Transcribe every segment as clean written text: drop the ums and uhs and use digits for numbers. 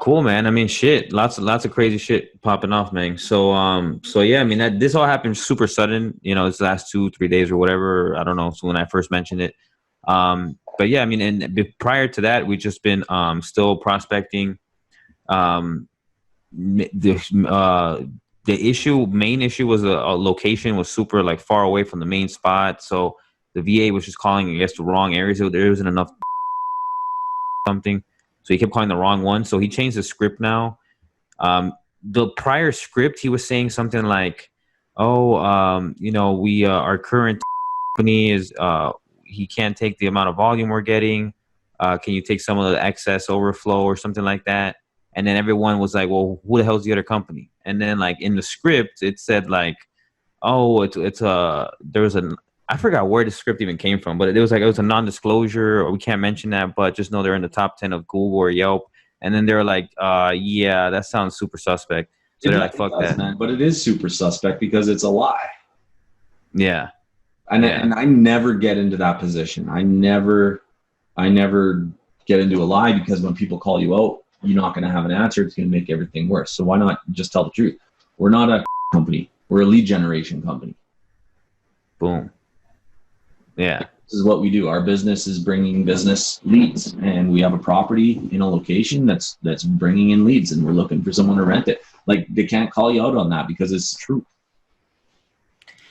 Cool, man. I mean, shit, lots of crazy shit popping off, man. So yeah, I mean, this all happened super sudden, this last 2, 3 days or whatever. I don't know. So when I first mentioned it, but yeah, I mean, and prior to that, we just been, still prospecting. Um, the main issue was a location was super like far away from the main spot. So the VA was just calling, I guess, the wrong areas. So there wasn't enough something. So he kept calling the wrong one. So he changed the script now. The prior script, he was saying something like, "Oh, we our current company is he can't take the amount of volume we're getting. Can you take some of the excess overflow or something like that?" And then everyone was like, "Well, who the hell's the other company?" And then like in the script, it said like, "Oh, it's there was an I forgot where the script even came from, but it was like it was a non-disclosure, or we can't mention that, but just know they're in the top 10 of Google or Yelp." And then they're like, yeah, that sounds super suspect. So they're like, fuck that. Man, but it is super suspect because it's a lie. Yeah. And I never get into that position. I never get into a lie, because when people call you out, you're not going to have an answer. It's going to make everything worse. So why not just tell the truth? We're not a company. We're a lead generation company. Boom. Yeah. This is what we do. Our business is bringing business leads, and we have a property in a location that's bringing in leads, and we're looking for someone to rent it. Like, they can't call you out on that because it's true.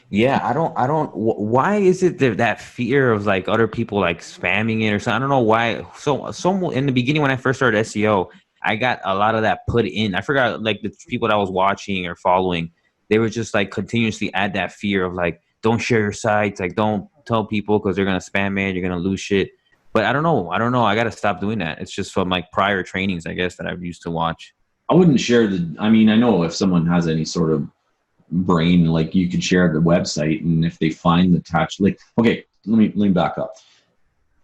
Yeah, I don't. Why is it that fear of like other people like spamming it or something? I don't know why. So in the beginning when I first started SEO, I got a lot of that put in. I forgot like the people that I was watching or following, they were just like continuously add that fear of like, don't share your sites, like don't tell people because they're gonna spam it, you're gonna lose shit. But I don't know. I got to stop doing that. It's just from like prior trainings, I guess, that I've used to watch. I wouldn't share I know if someone has any sort of brain, like you could share the website, and if they find the attached link. Okay, let me back up.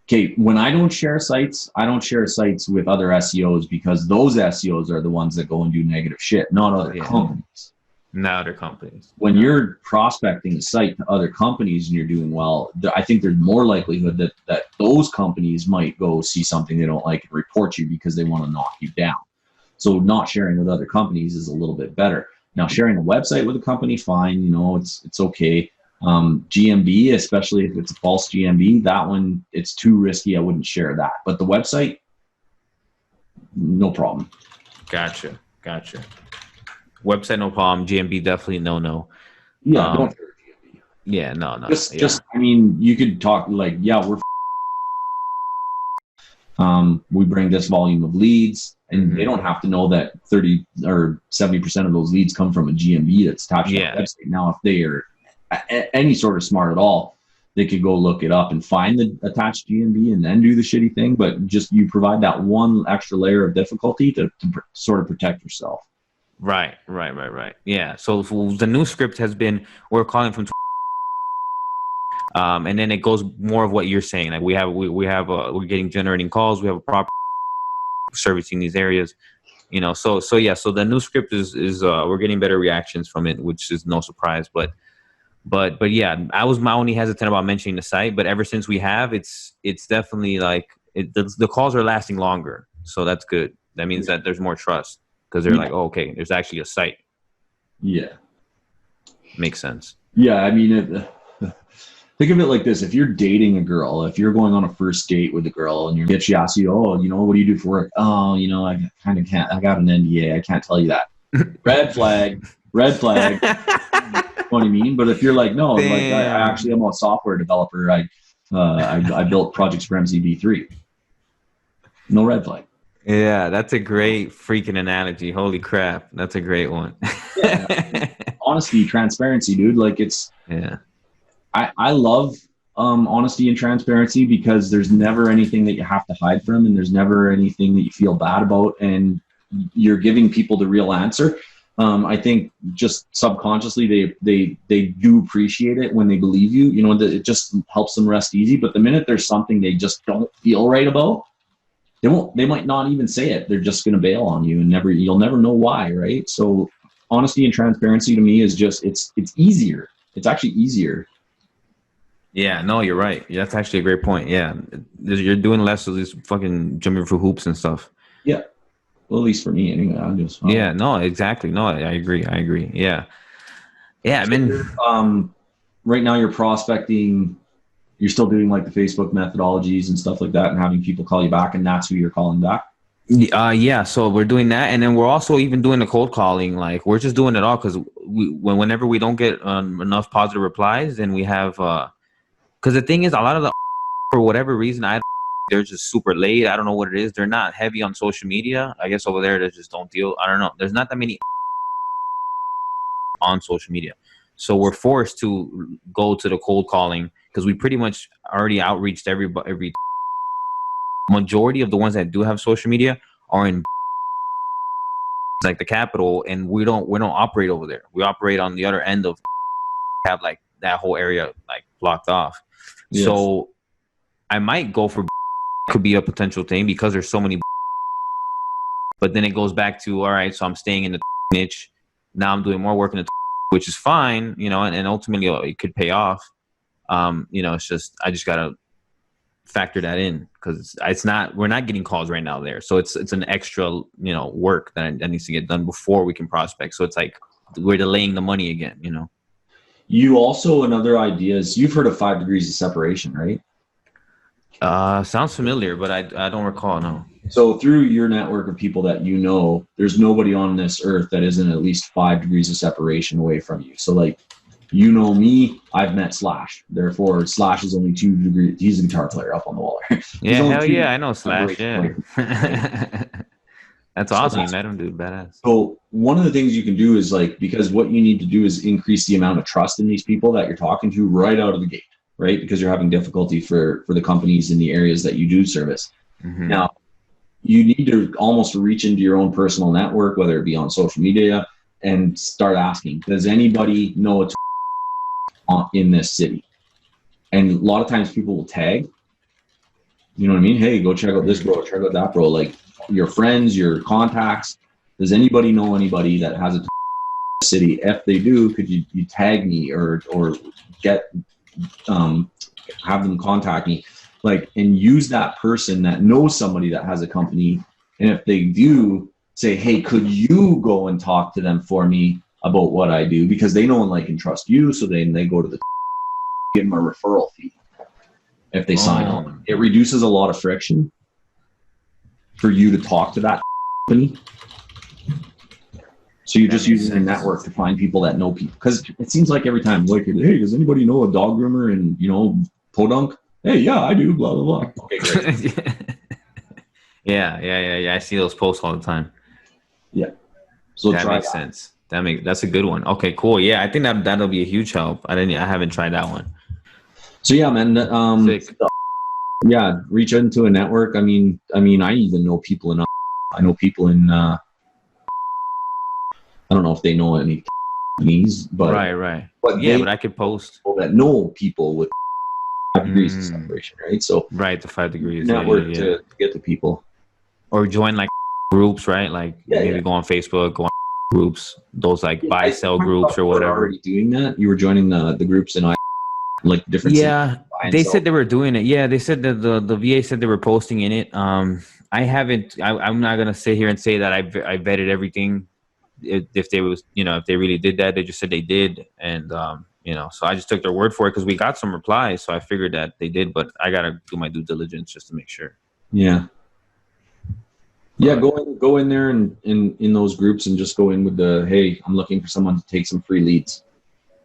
Okay, when I don't share sites with other SEOs, because those SEOs are the ones that go and do negative shit, not other companies. Not other companies. When you're prospecting a site to other companies and you're doing well, I think there's more likelihood that those companies might go see something they don't like and report you because they want to knock you down. So not sharing with other companies is a little bit better. Now, sharing a website with a company, fine, it's okay. GMB, especially if it's a false GMB, that one, it's too risky. I wouldn't share that. But the website, no problem. Gotcha. Website, no problem. GMB, definitely no. Yeah, don't share GMB. Yeah, no. Just, you could talk like, yeah, we bring this volume of leads, and they don't have to know that 30 or 70% of those leads come from a GMB that's attached to the website. Now, if they are any sort of smart at all, they could go look it up and find the attached GMB and then do the shitty thing. But just you provide that one extra layer of difficulty to sort of protect yourself. Right. Yeah. So the new script has been, we're calling from and then it goes more of what you're saying. Like we're getting generating calls. We have a proper servicing these areas, So the new script is we're getting better reactions from it, which is no surprise. But yeah, I was my only hesitant about mentioning the site. But ever since we have, it's definitely like the calls are lasting longer. So that's good. That means that there's more trust because they're like, oh, okay, there's actually a site. Yeah, makes sense. Yeah, think of it like this. If you're dating a girl, if you're going on a first date with a girl and she asks you, oh, what do you do for work? Oh, I kind of can't. I got an NDA. I can't tell you that. Red flag. You know what I mean? But if you're like, no, like I'm a software developer. I built projects for MCB3. No red flag. Yeah, that's a great freaking analogy. Holy crap. That's a great one. Yeah. Honesty, transparency, dude. Like I love honesty and transparency because there's never anything that you have to hide from, and there's never anything that you feel bad about, and you're giving people the real answer. I think just subconsciously they do appreciate it when they believe you. It just helps them rest easy. But the minute there's something they just don't feel right about, they might not even say it. They're just going to bail on you, and you'll never know why, right? So honesty and transparency to me is just it's easier. It's actually easier. Yeah, no, you're right. Yeah, that's actually a great point. Yeah, you're doing less of this fucking jumping through hoops and stuff. Yeah. Well, at least for me, anyway. I'm just Yeah, no, exactly. No, I agree. I agree. Yeah, yeah. I mean, right now you're prospecting. You're still doing like the Facebook methodologies and stuff like that, and having people call you back, and that's who you're calling back. Yeah. So we're doing that, and then we're also even doing the cold calling. Like we're just doing it all because whenever we don't get enough positive replies, then we have. Because the thing is, a lot of the for whatever reason, they're just super late. I don't know what it is. They're not heavy on social media. I guess over there they just don't deal. I don't know. There's not that many on social media. So we're forced to go to the cold calling because we pretty much already outreached every majority of the ones that do have social media are in like the capital, and we don't operate over there. We operate on the other end of have like that whole area like blocked off. Yes. So I might go for could be a potential thing because there's so many, but then it goes back to all right, so I'm staying in the niche. Now I'm doing more work in the which is fine, you know, and ultimately it could pay off. You know, it's just I just gotta factor that in because we're not getting calls right now there, so it's an extra, you know, work that needs to get done before we can prospect. So it's like we're delaying the money again, you know. You also, another idea is you've heard of 5 degrees of separation, right? Sounds familiar, but I don't recall. No. So through your network of people that you know, there's nobody on this earth that isn't at least 5 degrees of separation away from you. So like, you know me, I've met Slash. Therefore, Slash is only 2 degrees. He's a guitar player up on the wall. Yeah, hell yeah, I know Slash. Yeah. That's awesome. You met him, dude. Badass. So one of the things you can do is like, because what you need to do is increase the amount of trust in these people that you're talking to right out of the gate, right? Because you're having difficulty for the companies in the areas that you do service. Mm-hmm. Now, you need to almost reach into your own personal network, whether it be on social media, and start asking, does anybody know it's in this city? And a lot of times people will tag, you know what I mean? Hey, go check out this bro, check out that bro. Like your friends, your contacts, does anybody know anybody that has a city? If they do, could you tag me or get, have them contact me? Like, and use that person that knows somebody that has a company. And if they do, say, hey, could you go and talk to them for me about what I do? Because they know and like and trust you. So then they go to the give them a referral fee if they sign on. It reduces a lot of friction for you to talk to that company. So you're just using your network to find people that know people. Because it seems like every time, like, hey, does anybody know a dog groomer in, you know, Podunk? Hey, yeah, I do, blah, blah, blah. Okay, great. Yeah. I see those posts all the time. Yeah. So that makes sense. That's a good one. Okay, cool. Yeah, I think that'll be a huge help. I haven't tried that one. So yeah, man. Yeah, reach into a network. I mean, I even know people in. I know people in. I don't know if they know any companies, but right. But I could post that know people with 5 degrees of separation, right? So right, the 5 degrees network to get to people, or join like groups, right? Like maybe go on Facebook, go on groups, those like buy sell groups or whatever. Already doing that. You were joining the groups and like different. Yeah, they said they were doing it. Yeah, they said that the VA said they were posting in it. I haven't. I'm not gonna sit here and say that I vetted everything. If they was, you know, if they really did that, they just said they did, and you know, so I just took their word for it because we got some replies, so I figured that they did, but I gotta do my due diligence just to make sure. Yeah. Yeah, go in there and in those groups and just go in with the, hey, I'm looking for someone to take some free leads.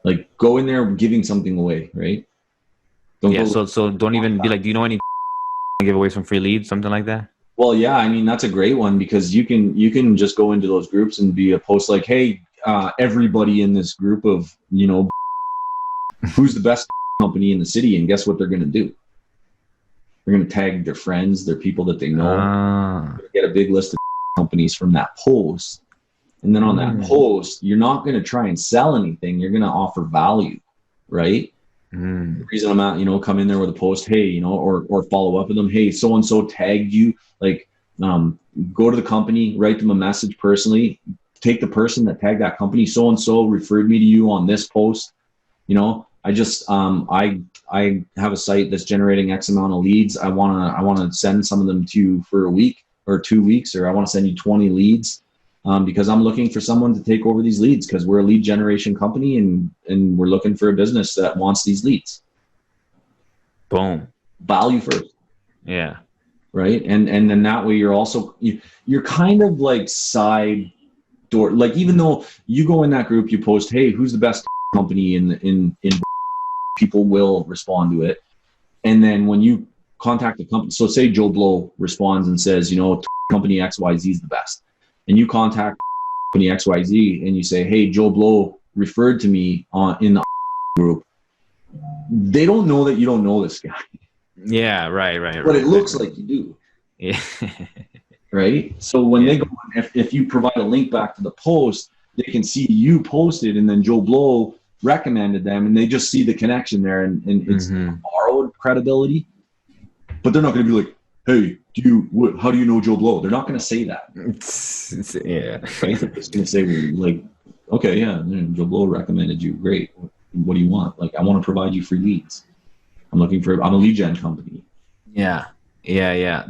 Like go in there giving something away, right? So don't even be like, do you know any give away some free leads, something like that? Well, yeah, I mean, that's a great one because you can just go into those groups and be a post like, hey, everybody in this group of, you know, who's the best company in the city, and guess what they're going to do? They're going to tag their friends, their people that they know, get a big list of companies from that post. And then on that post, you're not going to try and sell anything. You're going to offer value, right? The reason I'm at, you know, come in there with a post, hey, you know, or follow up with them. Hey, so-and-so tagged you, like, go to the company, write them a message personally, take the person that tagged that company. So-and-so referred me to you on this post. You know, I just, I have a site that's generating X amount of leads. I want to send some of them to you for a week. or 2 weeks, or I want to send you 20 leads because I'm looking for someone to take over these leads because we're a lead generation company and we're looking for a business that wants these leads. Boom. Value first. Yeah. Right. And then that way you're also, you're kind of like side door, like even though you go in that group, you post, hey, who's the best company in people will respond to it. And then when you contact the company, so say Joe Blow responds and says, you know, company XYZ is the best. And you contact company XYZ and you say, hey, Joe Blow referred to me in the group. They don't know that you don't know this guy. Yeah, right. But it looks like you do. Yeah. Right? So when they go, if you provide a link back to the post, they can see you posted and then Joe Blow recommended them and they just see the connection there and it's borrowed credibility. But they're not going to be like, hey, how do you know Joe Blow? They're not going to say that. Yeah. Right? They're just going to say, like, okay, yeah, Joe Blow recommended you. Great. What do you want? Like, I want to provide you free leads. I'm a lead gen company. Yeah. There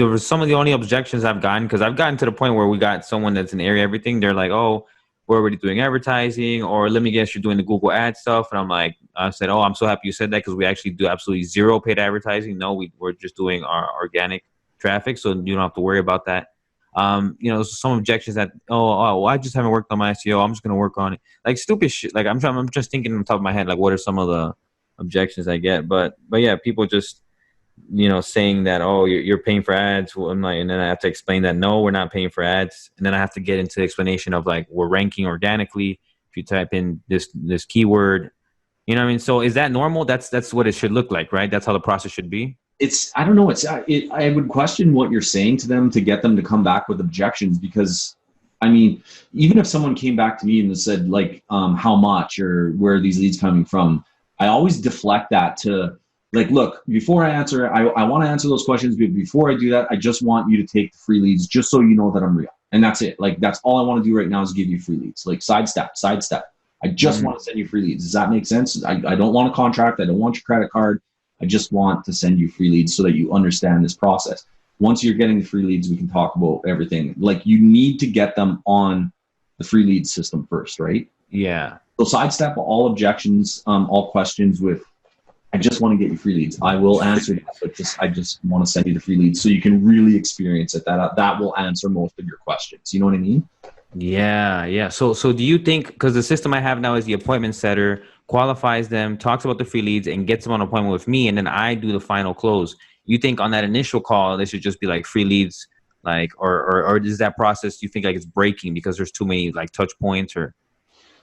were some of the only objections I've gotten because I've gotten to the point where we got someone that's in area everything. They're like, oh, we're already doing advertising, or let me guess, you're doing the Google ad stuff. And I'm like, I said, oh, I'm so happy you said that because we actually do absolutely zero paid advertising. No, we're just doing our organic traffic, so you don't have to worry about that. You know, some objections that, well, I just haven't worked on my SEO. I'm just gonna work on it, like stupid shit. Like I'm just thinking on top of my head, like what are some of the objections I get? But yeah, people just, you know, saying that, oh, you're paying for ads. Well, I'm like, and then I have to explain that, no, we're not paying for ads. And then I have to get into the explanation of like, we're ranking organically. If you type in this keyword, you know what I mean? So is that normal? That's what it should look like, right? That's how the process should be. I don't know. I would question what you're saying to them to get them to come back with objections, because I mean, even if someone came back to me and said like, how much or where are these leads coming from? I always deflect that to, like, look, before I answer, I want to answer those questions, but before I do that, I just want you to take the free leads just so you know that I'm real. And that's it. Like, that's all I want to do right now is give you free leads. Like, sidestep. I just want to send you free leads. Does that make sense? I don't want a contract. I don't want your credit card. I just want to send you free leads so that you understand this process. Once you're getting the free leads, we can talk about everything. Like, you need to get them on the free lead system first, right? Yeah. So sidestep all objections, all questions with, I just want to get you free leads. I will answer that, but I just want to send you the free leads so you can really experience it. That will answer most of your questions. You know what I mean? Yeah. So do you think, because the system I have now is the appointment setter qualifies them, talks about the free leads, and gets them on an appointment with me, and then I do the final close. You think on that initial call, they should just be like free leads, like, or is that process, you think like it's breaking because there's too many like touch points, or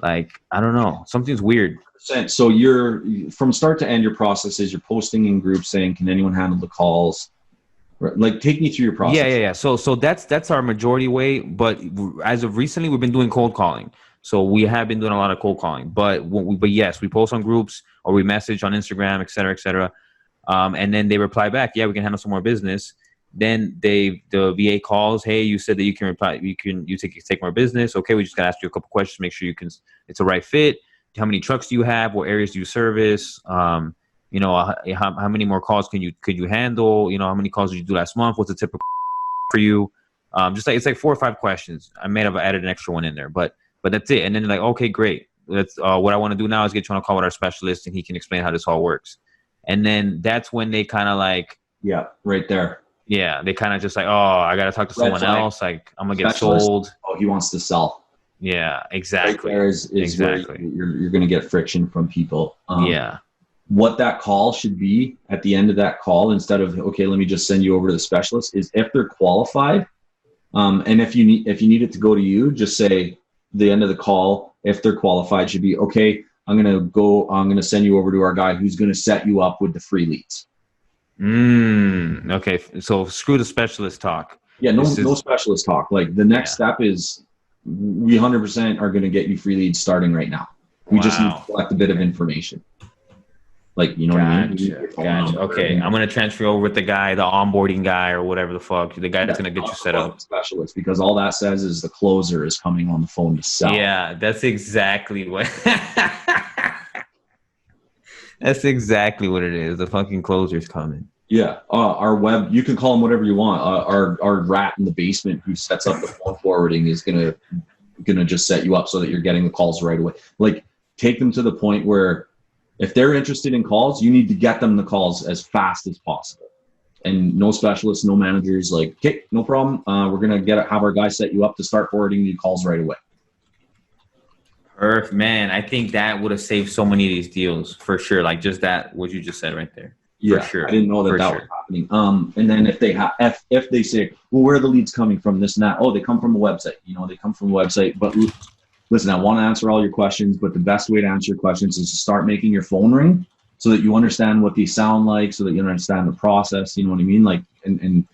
like, I don't know, something's weird. So you're, from start to end, your process is you're posting in groups saying, can anyone handle the calls? Like, take me through your process. Yeah. So that's our majority way. But as of recently, we've been doing cold calling. So we have been doing a lot of cold calling. But yes, we post on groups or we message on Instagram, et cetera. And then they reply back, yeah, we can handle some more business. Then the VA calls, hey, you said that you can reply, you take more business. Okay, we just gotta ask you a couple questions, make sure it's a right fit. How many trucks do you have? What areas do you service? You know, how many more calls could you handle? You know, how many calls did you do last month? What's the typical for you? Just like, it's like 4 or 5 questions. I may have added an extra one in there, but that's it. And then they're like, okay, great. That's what I want to do now is get you on a call with our specialist, and he can explain how this all works. And then that's when they kind of like, yeah, right there. Yeah, they kind of just like, oh, I got to talk to someone else. Like, I'm gonna get sold. Oh, he wants to sell. Yeah, exactly. Right there is exactly where you're going to get friction from people. Yeah. What that call should be at the end of that call, instead of, okay, let me just send you over to the specialist, is if they're qualified, and if you need it to go to you, just say the end of the call, if they're qualified, should be, okay, I'm going to send you over to our guy who's going to set you up with the free leads. Okay. So screw the specialist talk. Yeah, no specialist talk. Like, the next step is, we 100% are going to get you free leads starting right now. We just need to collect a bit of information. Like, you know what I mean? Gotcha. Okay, I'm going to transfer over with the onboarding guy, or whatever the fuck, the guy that's going to get you set up. Specialist, because all that says is the closer is coming on the phone to sell. Yeah, that's exactly what. That's exactly what it is. The fucking closer's coming. Yeah, our web, you can call him whatever you want. Our rat in the basement who sets up the phone forwarding is gonna just set you up so that you're getting the calls right away. Like, take them to the point where if they're interested in calls, you need to get them the calls as fast as possible. And no specialists, no managers. Like, okay, no problem. We're gonna have our guy set you up to start forwarding you calls right away. Perfect, man. I think that would have saved so many of these deals for sure. Like just that, what you just said right there. Yeah, for sure. I didn't know that was happening. And then if they say, well, where are the leads coming from? This and that. Oh, they come from a website. They come from a website. But listen, I want to answer all your questions, but the best way to answer your questions is to start making your phone ring so that you understand what these sound like, so that you understand the process. You know what I mean? Like, and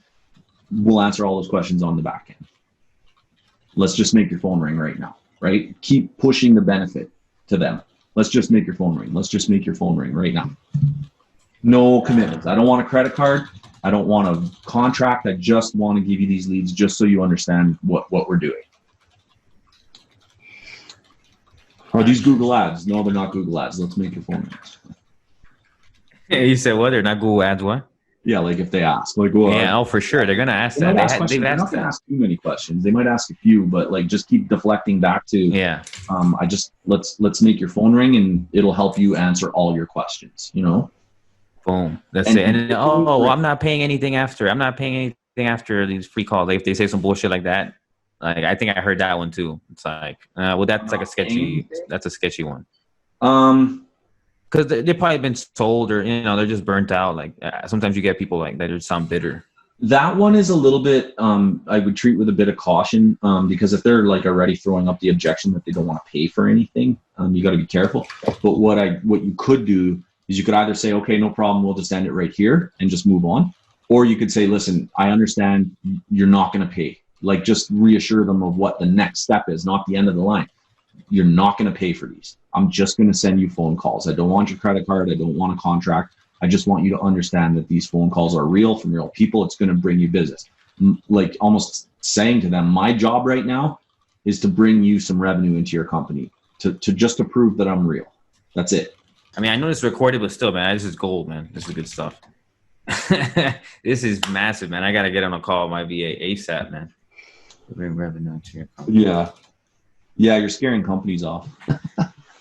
we'll answer all those questions on the back end. Let's just make your phone ring right now, right? Keep pushing the benefit to them. Let's just make your phone ring. Let's just make your phone ring right now. No commitments. I don't want a credit card. I don't want a contract. I just want to give you these leads just so you understand what we're doing. Are these Google ads? No, they're not Google ads. Let's make your phone ring. You said what? They're not Google ads, what? Yeah, like if they ask. Like, well, yeah, for sure. They're going to ask that. They're not going to ask too many questions. They might ask a few, but like just keep deflecting back to, let's make your phone ring and it'll help you answer all your questions, Boom. That's it. And I'm not paying anything after. I'm not paying anything after these free calls. Like if they say some bullshit like that, like I think I heard that one too. It's like, that's like a sketchy. That's a sketchy one. Because they've probably been sold or they're just burnt out. Like sometimes you get people like that just sound bitter. That one is a little bit. I would treat with a bit of caution because if they're like already throwing up the objection that they don't want to pay for anything, you got to be careful. But what you could do is you could either say, okay, no problem, we'll just end it right here and just move on. Or you could say, listen, I understand you're not going to pay. Like just reassure them of what the next step is, not the end of the line. You're not going to pay for these. I'm just going to send you phone calls. I don't want your credit card. I don't want a contract. I just want you to understand that these phone calls are real from real people. It's going to bring you business. Like almost saying to them, my job right now is to bring you some revenue into your company to prove that I'm real. That's it. I mean, I know it's recorded, but still, man, this is gold, man. This is good stuff. This is massive, man. I got to get on a call with my VA ASAP, man. Bring revenue to your company. Yeah, you're scaring companies off.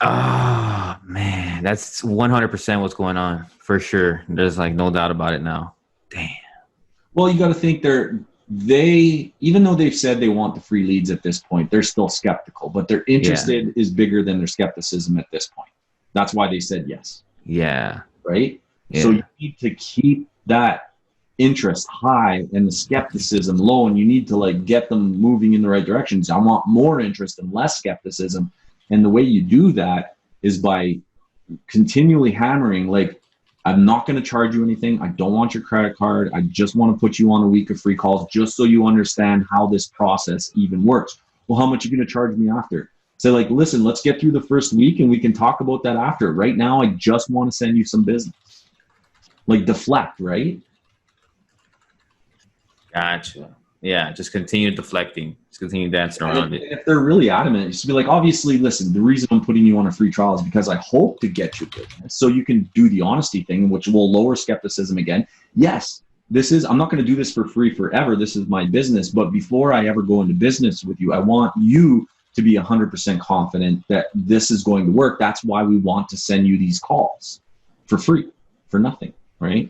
Oh, man. That's 100% what's going on, for sure. There's like no doubt about it now. Damn. Well, you got to think even though they've said they want the free leads at this point, they're still skeptical, but their interest is bigger than their skepticism at this point. That's why they said yes. Yeah. Right? Yeah. So you need to keep that interest high and the skepticism low, and you need to like get them moving in the right directions. I want more interest and less skepticism. And the way you do that is by continually hammering, like, I'm not going to charge you anything. I don't want your credit card. I just want to put you on a week of free calls just so you understand how this process even works. Well, how much are you going to charge me after? Say like, listen, let's get through the first week and we can talk about that after. Right now, I just want to send you some business. Like deflect, right? Gotcha. Yeah, just continue deflecting. Just continue dancing around it. If they're really adamant, you should be like, obviously, listen, the reason I'm putting you on a free trial is because I hope to get you business. So you can do the honesty thing, which will lower skepticism again. Yes, I'm not going to do this for free forever. This is my business. But before I ever go into business with you, I want you to be 100% confident that this is going to work. That's why we want to send you these calls for free, for nothing, right?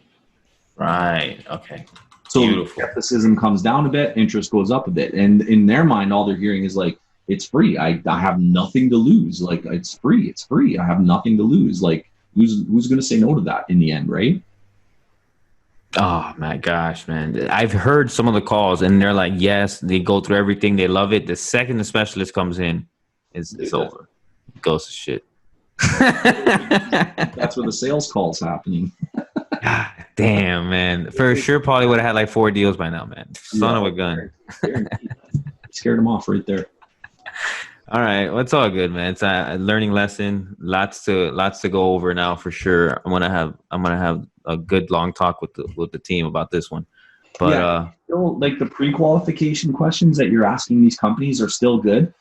Right. Okay. So beautiful. Skepticism comes down a bit, interest goes up a bit. And in their mind, all they're hearing is like, it's free. I have nothing to lose. Like, it's free. It's free. I have nothing to lose. Like, who's going to say no to that in the end, right? Oh my gosh, man. I've heard some of the calls and they're like, yes, they go through everything. They love it. The second the specialist comes in, it's over. It goes to shit. That's where the sales call's happening. God damn, man. For sure, probably would have had like 4 deals by now, man. Son of a gun. Scared them off right there. All right, well, it's all good, man. It's a learning lesson. Lots to go over now for sure. I'm gonna have a good long talk with the team about this one. But still, like the pre-qualification questions that you're asking these companies are still good.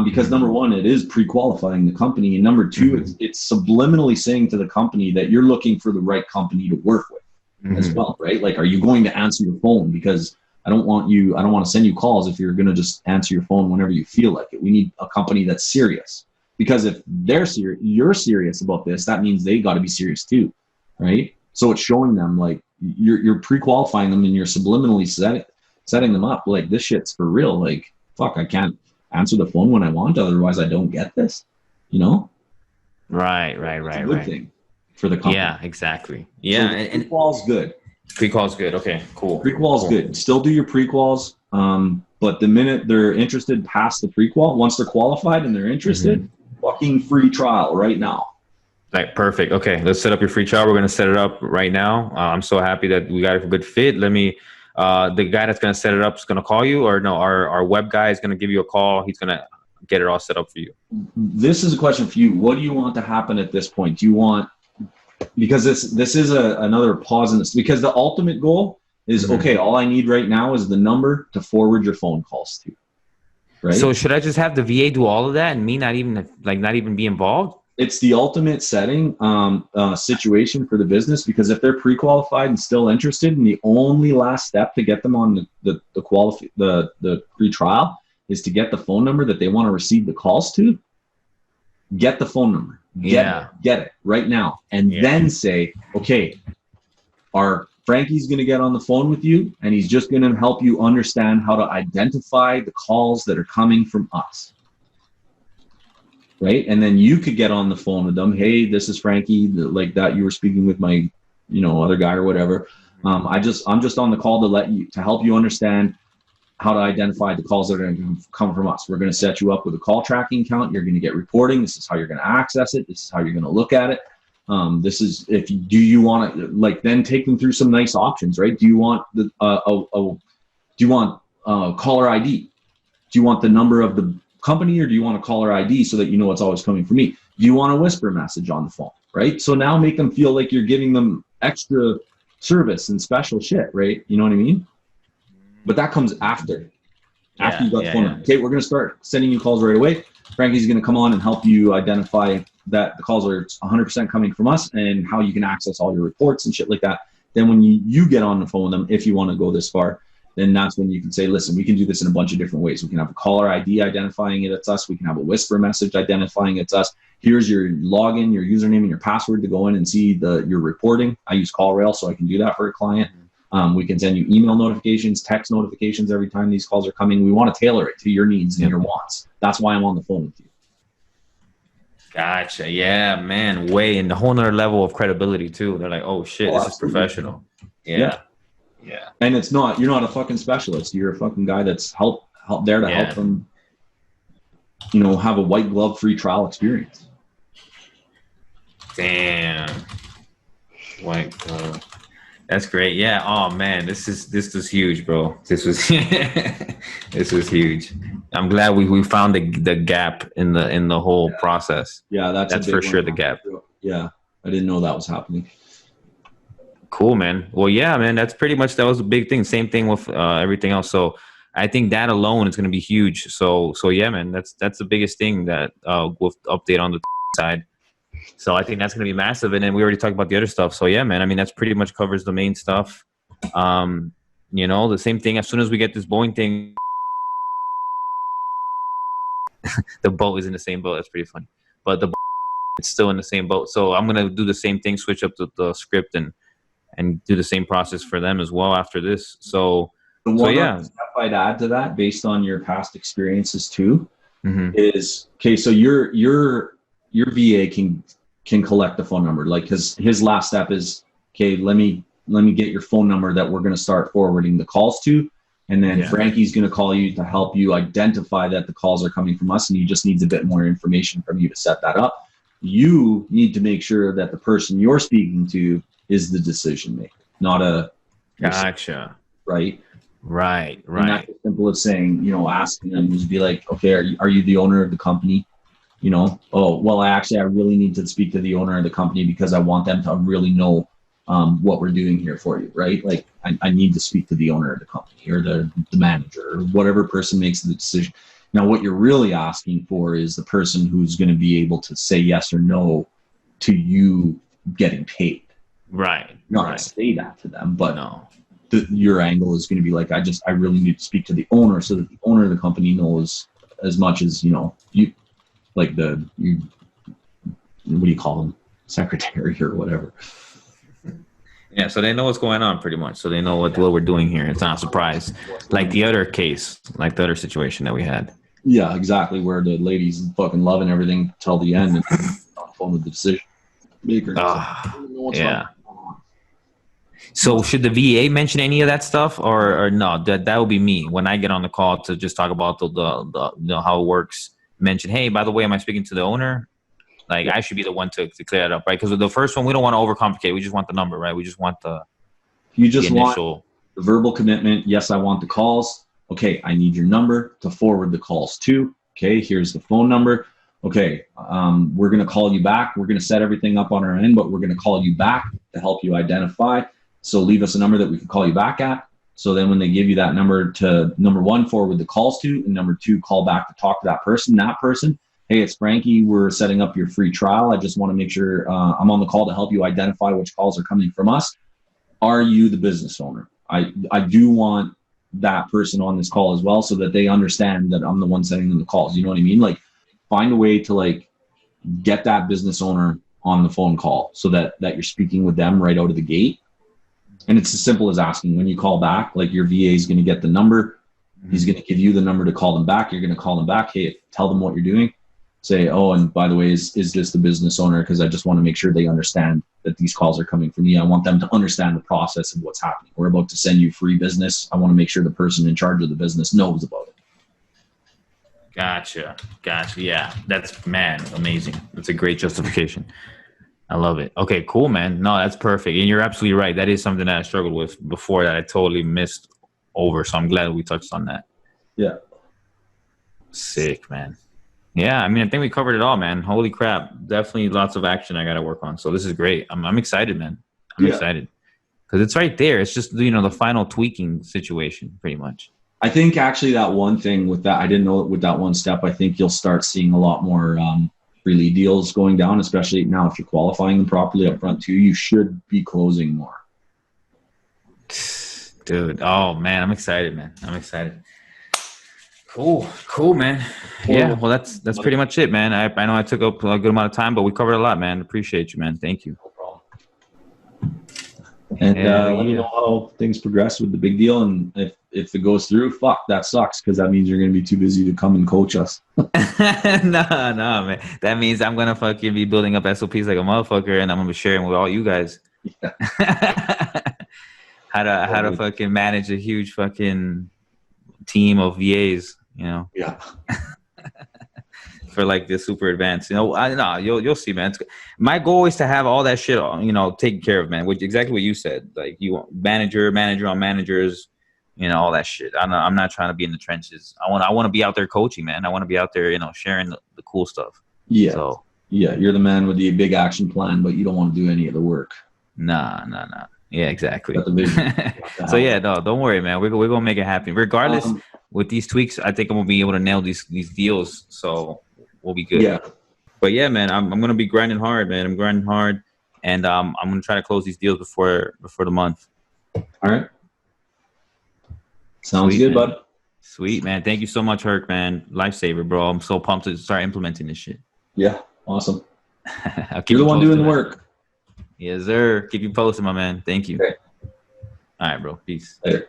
Because number one, it is pre-qualifying the company, and number two, it's subliminally saying to the company that you're looking for the right company to work with. as well, right? Like, are you going to answer your phone? Because I don't want to send you calls if you're going to just answer your phone whenever you feel like it. We need a company that's serious, because if you're serious about this, that means they got to be serious too, right? So it's showing them, like, you're pre-qualifying them, and you're subliminally setting them up like, this shit's for real. Like, fuck, I can't answer the phone when I want, otherwise I don't get this, you know? Right. It's a good thing for the company. Yeah, exactly. Yeah, so and pre-qual's good. Pre-qual's good. Okay, cool. Pre-qual's good. Still do your pre-quals, but the minute they're interested past the pre-qual, once they're qualified and they're interested, fucking free trial right now. Like, perfect. Okay, let's set up your free trial. We're going to set it up right now. I'm so happy that we got a good fit. Let me, the guy that's going to set it up is going to call you, or no, our web guy is going to give you a call. He's going to get it all set up for you. This is a question for you. What do you want to happen at this point? Do you want, because this is another pause in this, because the ultimate goal is, okay, all I need right now is the number to forward your phone calls to, right? So should I just have the VA do all of that and me not even be involved? It's the ultimate setting situation for the business, because if they're pre-qualified and still interested, and the only last step to get them on the free trial is to get the phone number that they want to receive the calls to. Get the phone number. Get it right now, and then say, okay, Franky's going to get on the phone with you, and he's just going to help you understand how to identify the calls that are coming from us. Right? And then you could get on the phone with them. Hey, this is Franky, like that you were speaking with my, other guy or whatever. I'm just on the call to help you understand how to identify the calls that are going to come from us. We're going to set you up with a call tracking account. You're going to get reporting. This is how you're going to access it. This is how you're going to look at it. Do you want to, then take them through some nice options, right? Do you want caller ID? Do you want the number of the company, or do you want a caller ID so that you know it's always coming from me? Do you want a whisper message on the phone, right? So now make them feel like you're giving them extra service and special shit, right? You know what I mean? But that comes after you got the phone number. Okay, we're going to start sending you calls right away. Franky's going to come on and help you identify that the calls are 100% coming from us, and how you can access all your reports and shit like that. Then when you get on the phone with them, if you want to go this far, then that's when you can say, listen, we can do this in a bunch of different ways. We can have a caller ID identifying it's us. We can have a whisper message identifying it's us. Here's your login, your username, and your password to go in and see your reporting. I use CallRail, so I can do that for a client. We can send you email notifications, text notifications every time these calls are coming. We want to tailor it to your needs and your wants. That's why I'm on the phone with you. Gotcha. Yeah, man. Way in the whole nother level of credibility too. They're like, oh shit, this is professional. Yeah. And you're not a fucking specialist. You're a fucking guy that's there to help them, have a white glove free trial experience. Damn. White glove. That's great. Yeah. Oh man, this was huge, bro. This was huge. I'm glad we found the gap in the whole process. Yeah, that's for sure the gap. Yeah, I didn't know that was happening. Cool, man. Well, yeah, man. That was a big thing. Same thing with everything else. So I think that alone is going to be huge. So yeah, man. That's the biggest thing that with update on the side. So I think that's going to be massive. And then we already talked about the other stuff. So yeah, man, I mean, that's pretty much covers the main stuff. The same thing, as soon as we get this Boeing thing, the boat is in the same boat. That's pretty funny. But it's still in the same boat. So I'm going to do the same thing, switch up the script and do the same process for them as well after this. So step I'd add to that, based on your past experiences too, is, okay, so your VA can collect the phone number, like, because his last step is, okay, let me get your phone number that we're going to start forwarding the calls to, and then Franky's going to call you to help you identify that the calls are coming from us, and he just needs a bit more information from you to set that up. You need to make sure that the person you're speaking to is the decision maker, not a gotcha. Right. And that's as simple as saying, asking them to be like, okay, are you the owner of the company? Oh, well, I really need to speak to the owner of the company because I want them to really know what we're doing here for you, right? Like, I need to speak to the owner of the company, or the manager, or whatever person makes the decision. Now, what you're really asking for is the person who's going to be able to say yes or no to you getting paid, Right. You're not going to say that to them, but no. Your angle is going to be like, I really need to speak to the owner so that the owner of the company knows as much as, you know, what do you call them? Secretary or whatever. Yeah, so they know what's going on pretty much. So they know what we're doing here. It's not a surprise. Like the other case, like the other situation that we had. Yeah, exactly. Where the lady's fucking loving everything till the end and on the phone with the decision maker. Yeah. So should the VA mention any of that stuff or no? That would be me when I get on the call to just talk about the you know, how it works. Mention, hey, by the way, am I speaking to the owner? Like, I should be the one to clear that up, right? Because with the first one, we don't want to overcomplicate. We just want the number, right? We just want the initial. Want the verbal commitment. Yes, I want the calls. Okay, I need your number to forward the calls to. Okay, here's the phone number. Okay, we're going to call you back. We're going to set everything up on our end, but we're going to call you back to help you identify. So leave us a number that we can call you back at. So then when they give you that number to, number one, forward the calls to, and number two, call back to talk to that person. Hey, it's Franky. We're setting up your free trial. I just want to make sure I'm on the call to help you identify which calls are coming from us. Are you the business owner? I do want that person on this call as well so that they understand that I'm the one sending them the calls. You know what I mean? Like, find a way to like get that business owner on the phone call so that you're speaking with them right out of the gate. And it's as simple as asking when you call back, like your VA is going to get the number. He's going to give you the number to call them back. You're going to call them back. Hey, tell them what you're doing. Say, oh, and by the way, is this the business owner? Because I just want to make sure they understand that these calls are coming from me. I want them to understand the process of what's happening. We're about to send you free business. I want to make sure the person in charge of the business knows about it. Gotcha. Yeah, that's, man, amazing. That's a great justification. I love it. Okay, cool, man. No, that's perfect. And you're absolutely right. That is something that I struggled with before that I totally missed over. So I'm glad we touched on that. Yeah. Sick, man. Yeah, I mean, I think we covered it all, man. Holy crap. Definitely lots of action I got to work on. So this is great. I'm excited, man. I'm excited. Because it's right there. It's just, you know, the final tweaking situation, pretty much. I think actually that one thing with that, I didn't know it with that one step. I think you'll start seeing a lot more free lead deals going down, especially now if you're qualifying them properly up front too. You should be closing more. Dude, oh, man, I'm excited, man. I'm excited. Cool, man. Yeah, well, that's pretty much it, man. I know I took up a good amount of time, but we covered a lot, man. Appreciate you, man. Thank you. No problem. And let me know how things progress with the big deal, and if it goes through, fuck, that sucks, because that means you're going to be too busy to come and coach us. No, man. That means I'm going to fucking be building up SOPs like a motherfucker, and I'm going to be sharing with all you guys. Yeah. how to fucking manage a huge fucking team of VAs. You know, yeah, for like the super advanced, you know, you'll see, man. My goal is to have all that shit, you know, taken care of, man. Which exactly what you said. Like you want manager on managers, you know, all that shit. I'm not trying to be in the trenches. I want to be out there coaching, man. I want to be out there, you know, sharing the cool stuff. Yeah. So yeah, you're the man with the big action plan, but you don't want to do any of the work. Nah. Yeah, exactly. So yeah, no, don't worry, man. We're gonna make it happen. Regardless, with these tweaks, I think I'm gonna be able to nail these deals. So we'll be good. Yeah. But yeah, man, I'm gonna be grinding hard, man. I'm grinding hard, and I'm gonna try to close these deals before the month. All right. Sounds good, man. Bud. Sweet, man. Thank you so much, Herc, man. Lifesaver, bro. I'm so pumped to start implementing this shit. Yeah, awesome. You're the one doing the work. Yes, sir. Keep you posted, my man. Thank you. Okay. All right, bro. Peace. Later.